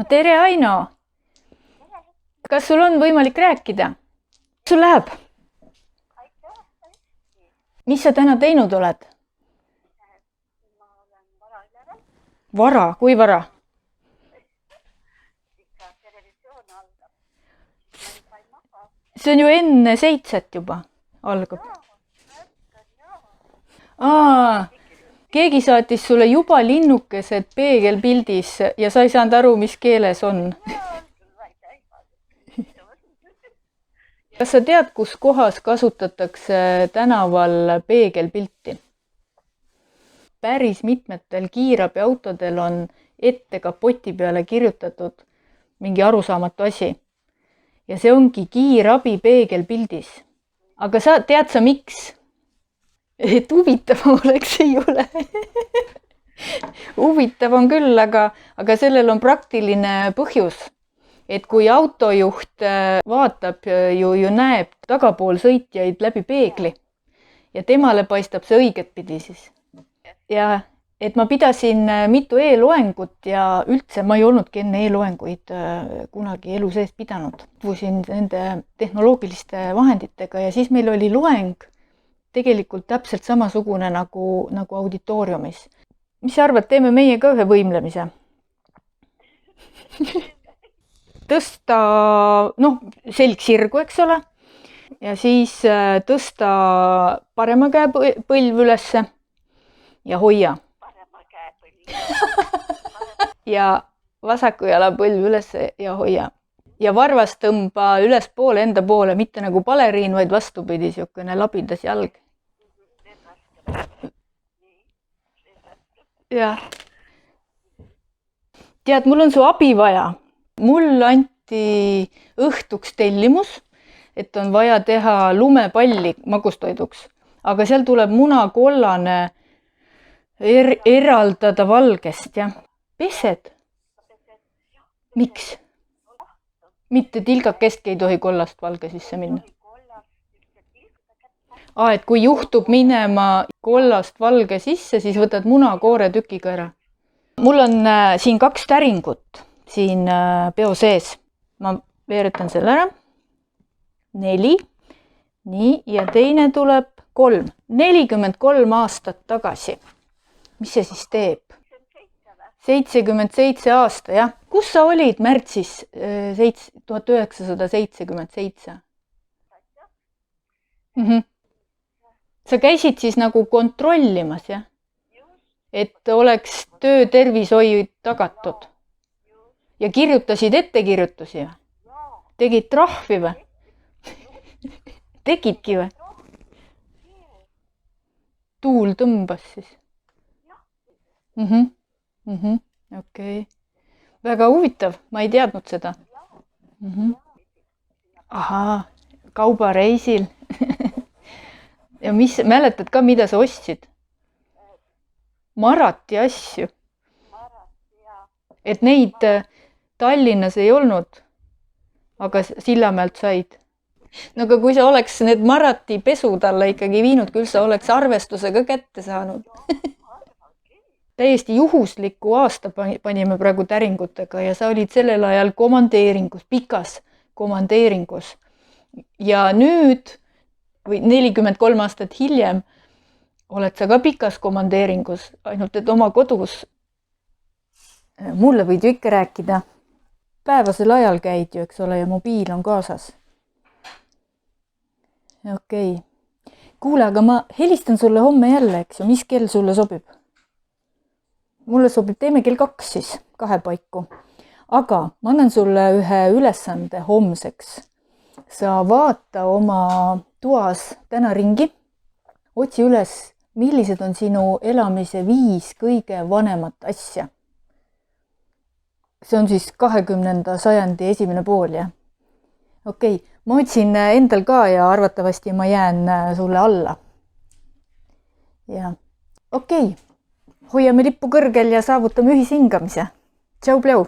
no tere, Aino. Kas sul on võimalik rääkida? Sul läheb? Mis sa täna teinud oled? Vara, kui vara? See on ju enne 7 juba algab. Keegi saatis sulle juba linnukesed peegelpildis ja sa ei saanud aru, mis keeles on. Kas sa tead, kus kohas kasutatakse tänaval peegelpilti? Päris mitmetel kiirabiautodel on ette kapoti peale kirjutatud mingi arusaamatu asi. Ja see ongi kiirabi peegelpildis. Aga tead sa miks? Et huvitav oleks, ei ole. Huvitav on küll, aga sellel on praktiline põhjus. Et kui autojuht vaatab, ju näeb tagapool sõitjaid läbi peegli ja temale paistab see õiget pidi siis. Ja et ma pidasin mitu e-loengut ja üldse ma ei olnudki enne e-loenguid kunagi elu sees pidanud. Tutvusin nende tehnoloogiliste vahenditega ja siis meil oli loeng tegelikult täpselt samasugune nagu auditooriumis. Mis sa arvad, teeme meie ka ühe võimlemise? Tõsta, selg sirgu, eks ole, ja siis tõsta parema käe põlv ülesse ja hoia. Ja vasaku jala põlv ülesse ja hoia. Ja varvas tõmba ülespoole enda poole, mitte nagu baleriin, vaid vastupidi, siukene labidas jalg. Ja. Tead, mul on su abi vaja. Mul anti õhtuks tellimus, et on vaja teha lumepalli magustoiduks, aga seal tuleb munakollane eraldada valgest ja pesed. Miks? Mitte tilgakestki ei tohi kollast valge sisse minna. Et kui juhtub minema kollast valge sisse, siis võtad munakoore tükiga ära. Mul on siin 2 täringut siin peo sees. Ma veeretan selle ära. 4. Nii, ja teine tuleb 3. 43 aastat tagasi. Mis see siis teeb? 77 aasta, jah. Kus sa olid märtsis 1977? Sa käisid siis nagu kontrollimas, jah? Et oleks töötervishoid tagatud. Ja kirjutasid ettekirjutusi või? Tegid trahvi või? Tegidki või? Tuul tõmbas siis. Okei. Väga huvitav, ma ei teadnud seda. Ahaa, kaubareisil. Ja mäletad ka, mida sa ostsid? Marati asju. Et neid Tallinnas ei olnud, aga Sillamäelt said. No aga kui sa oleks need Marati pesud alla ikkagi viinud, küll sa oleks arvestusega kätte saanud. Täiesti juhusliku aasta panime praegu täringutega ja sa olid sellel ajal komandeeringus, pikas komandeeringus. Ja nüüd, või 43 aastat hiljem, oled sa ka pikas komandeeringus, ainult et oma kodus. Mulle võid ju ikka rääkida. Päevasel ajal käid ju, eks ole, ja mobiil on kaasas. Okei. Kuule, aga ma helistan sulle homme jälle, eks ju, mis kell sulle sobib? Mulle sobib, teeme kell 2 siis, 2 paiku. Aga ma annan sulle ühe ülesande homseks. Sa vaata oma toas täna ringi, otsi üles, millised on sinu elamise 5 kõige vanemat asja. See on siis 20. sajandi esimene pool, jah? Okei, ma otsin endal ka ja arvatavasti ma jään sulle alla. Ja, okei, hoiame lippu kõrgel ja saavutame ühishingamise. Tšau, pljau!